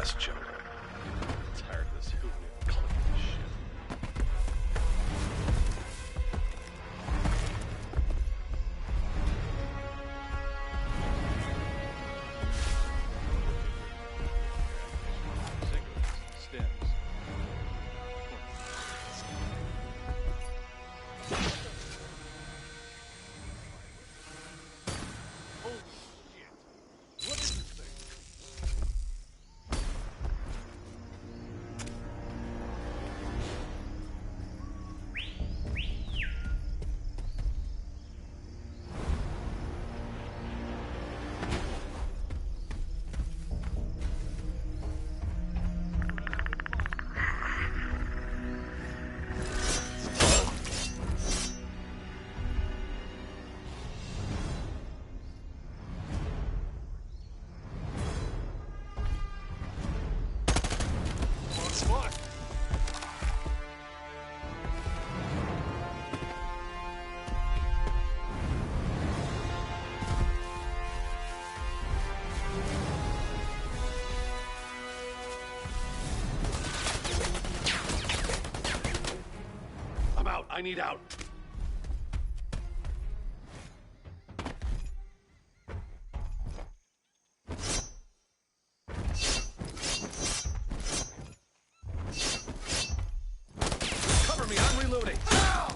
this jungle. I'm tired of this hooligan cult shit. Cigarettes, stems. Holy shit. What is this thing? Smart. I'm out. I need out. Cover me. I'm reloading. Ow!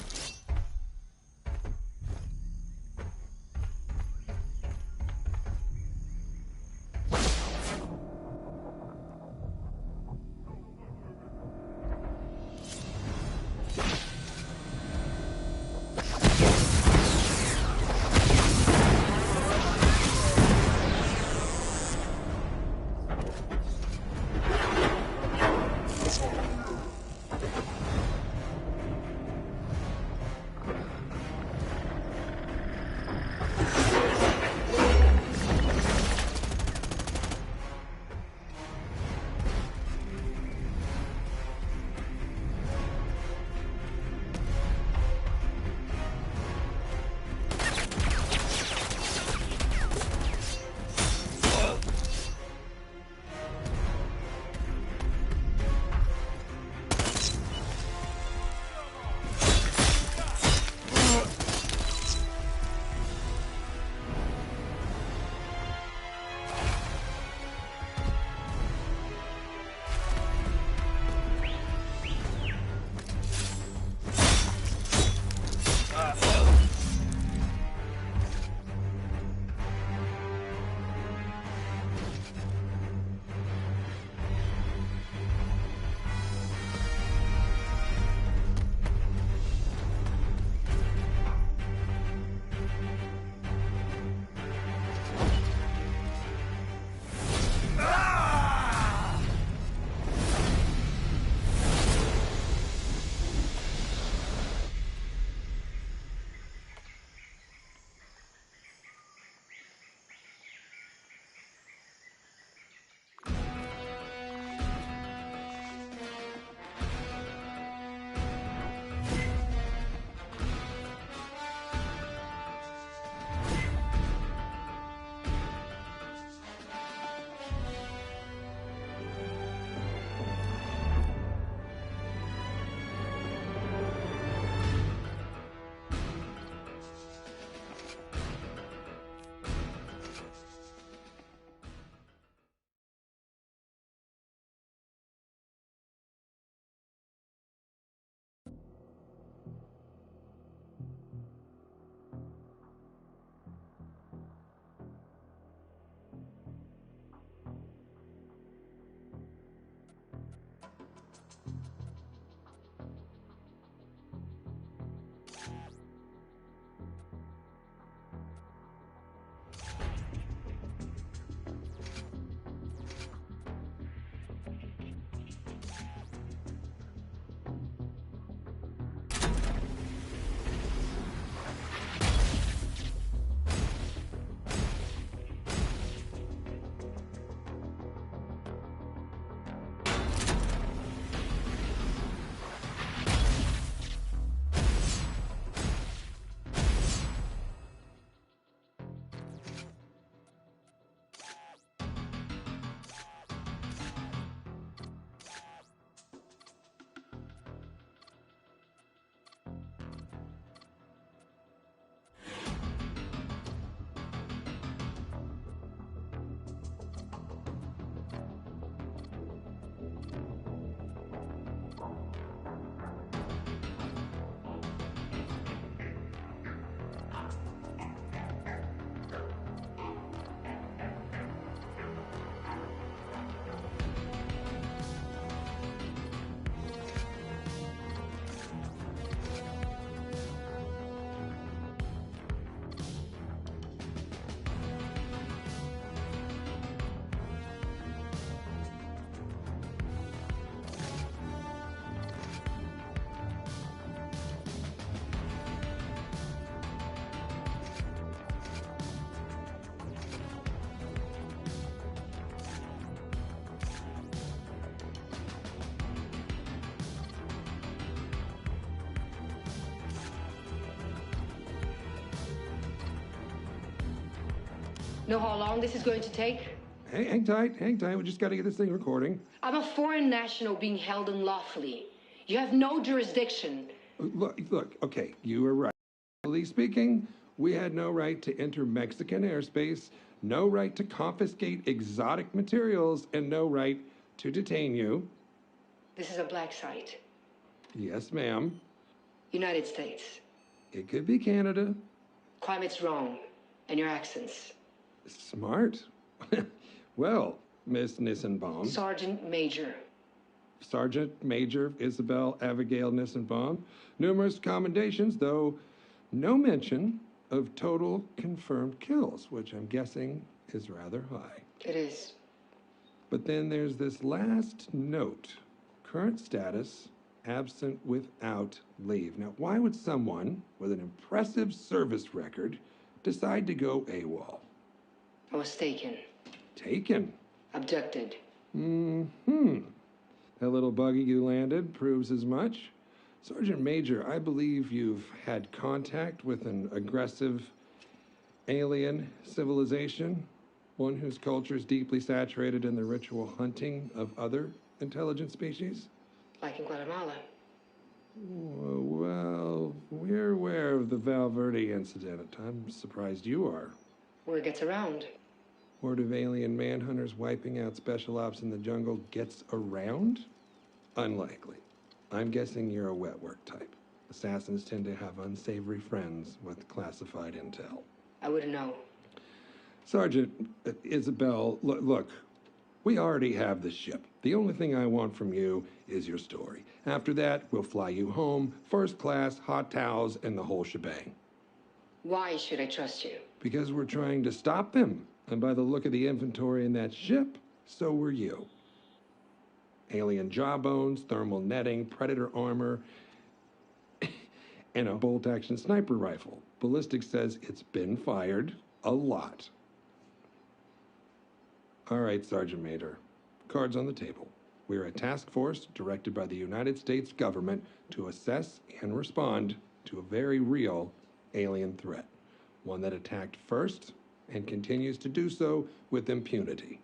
Know how long this is going to take? Hang tight, hang tight. We just got to get this thing recording. I'm a foreign national being held unlawfully. You have no jurisdiction. Look, okay, you were right. Legally speaking, we had no right to enter Mexican airspace, no right to confiscate exotic materials, and no right to detain you. This is a black site. Yes, ma'am. United States. It could be Canada. Climate's wrong. And your accents. Smart. Well, Miss Nissenbaum. Sergeant Major. Sergeant Major Isabel Abigail Nissenbaum. Numerous commendations, though no mention of total confirmed kills, which I'm guessing is rather high. It is. But then there's this last note. Current status, absent without leave. Now, why would someone with an impressive service record decide to go AWOL? I was taken. Taken? Abducted. That little buggy you landed proves as much. Sergeant Major, I believe you've had contact with an aggressive alien civilization, one whose culture is deeply saturated in the ritual hunting of other intelligent species? Like in Guatemala. Well, we're aware of the Valverde incident. I'm surprised you are. Word gets around. Horde of alien manhunters wiping out special ops in the jungle gets around? Unlikely. I'm guessing you're a wet work type. Assassins tend to have unsavory friends with classified intel. I wouldn't know. Sergeant Isabel, look, we already have the ship. The only thing I want from you is your story. After that, we'll fly you home, first class, hot towels, and the whole shebang. Why should I trust you? Because we're trying to stop them. And by the look of the inventory in that ship, so were you. Alien jawbones, thermal netting, predator armor, and a bolt-action sniper rifle. Ballistics says it's been fired a lot. All right, Sergeant Major. Cards on the table. We're a task force directed by the United States government to assess and respond to a very real alien threat. One that attacked first and continues to do so with impunity.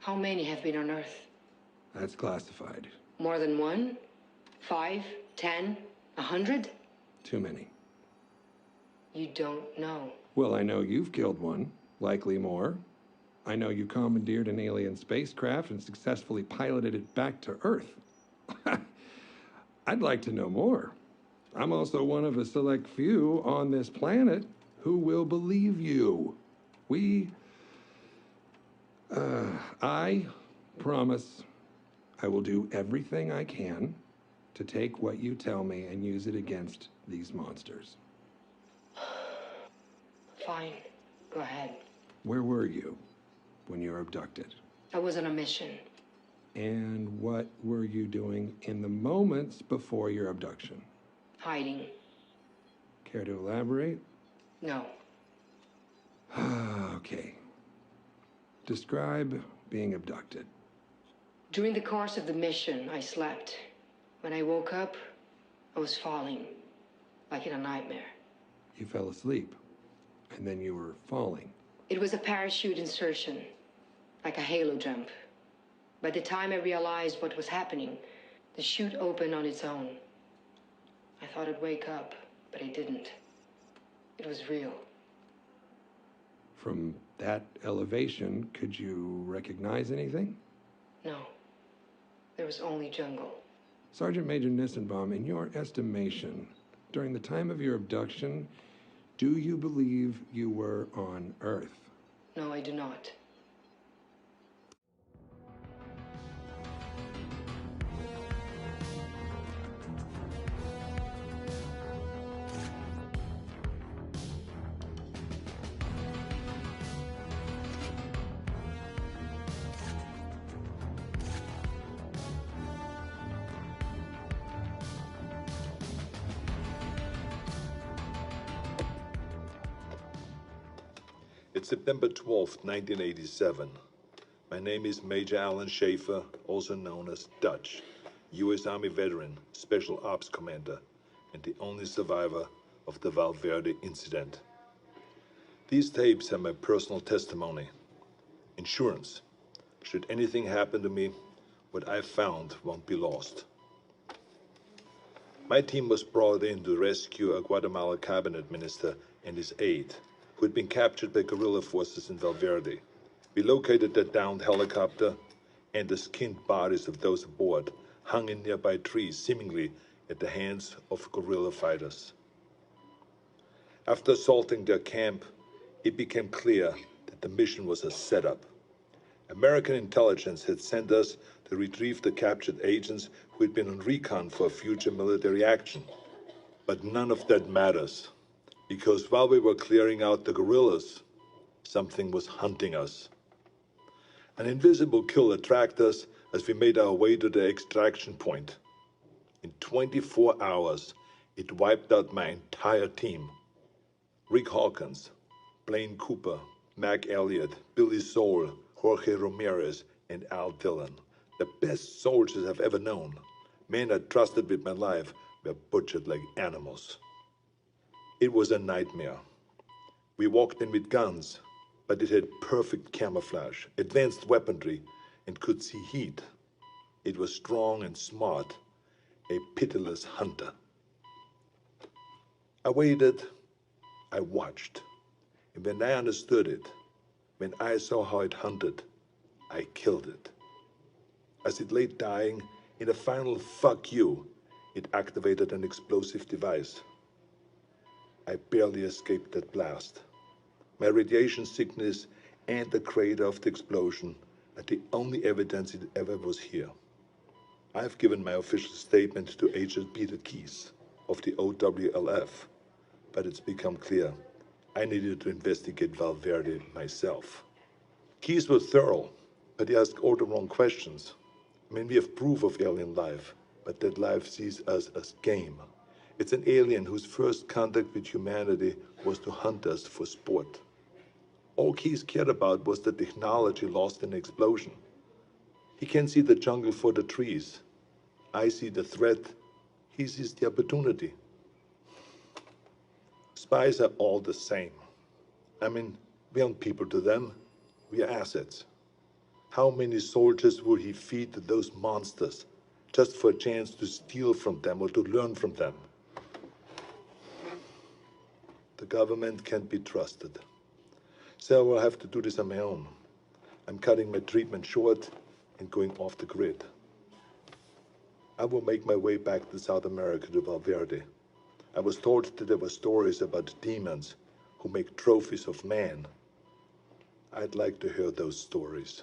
How many have been on Earth? That's classified. More than 1? 5? 10? 100? Too many. You don't know. Well, I know you've killed one, likely more. I know you commandeered an alien spacecraft and successfully piloted it back to Earth. I'd like to know more. I'm also one of a select few on this planet who will believe you. I promise I will do everything I can to take what you tell me and use it against these monsters. Fine. Go ahead. Where were you when you were abducted? I was on a mission. And what were you doing in the moments before your abduction? Hiding. Care to elaborate? No. Okay. Describe being abducted. During the course of the mission, I slept. When I woke up, I was falling, like in a nightmare. You fell asleep, and then you were falling. It was a parachute insertion, like a halo jump. By the time I realized what was happening, the chute opened on its own. I thought I'd wake up, but I didn't. It was real. From that elevation, could you recognize anything? No. There was only jungle. Sergeant Major Nissenbaum, in your estimation, during the time of your abduction, do you believe you were on Earth? No, I do not. It's September 12th, 1987. My name is Major Alan Schaefer, also known as Dutch, U.S. Army veteran, Special Ops Commander, and the only survivor of the Valverde incident. These tapes are my personal testimony Insurance. Should anything happen to me, what I found won't be lost. My team was brought in to rescue a Guatemala cabinet minister and his aide, who had been captured by guerrilla forces in Valverde. We located the downed helicopter, and the skinned bodies of those aboard hung in nearby trees, seemingly at the hands of guerrilla fighters. After assaulting their camp, it became clear that the mission was a setup. American intelligence had sent us to retrieve the captured agents who had been on recon for future military action. But none of that matters, because while we were clearing out the guerrillas, something was hunting us. An invisible killer tracked us as we made our way to the extraction point. In 24 hours, it wiped out my entire team. Rick Hawkins, Blaine Cooper, Mac Elliott, Billy Soule, Jorge Ramirez, and Al Dillon. The best soldiers I've ever known. Men I trusted with my life were butchered like animals. It was a nightmare. We walked in with guns, but it had perfect camouflage, advanced weaponry, and could see heat. It was strong and smart, a pitiless hunter. I waited, I watched, and when I understood it, when I saw how it hunted, I killed it. As it lay dying, in a final fuck you, it activated an explosive device. I barely escaped that blast. My radiation sickness and the crater of the explosion are the only evidence it ever was here. I've given my official statement to Agent Peter Keyes of the OWLF, but it's become clear I needed to investigate Valverde myself. Keyes was thorough, but he asked all the wrong questions. I mean, we have proof of alien life, but that life sees us as game. It's an alien whose first contact with humanity was to hunt us for sport. All Keyes cared about was the technology lost in the explosion. He can see the jungle for the trees. I see the threat. He sees the opportunity. Spies are all the same. I mean, we aren't people to them. We are assets. How many soldiers would he feed to those monsters just for a chance to steal from them or to learn from them? The government can't be trusted. So I will have to do this on my own. I'm cutting my treatment short and going off the grid. I will make my way back to South America to Valverde. I was told that there were stories about demons who make trophies of man. I'd like to hear those stories.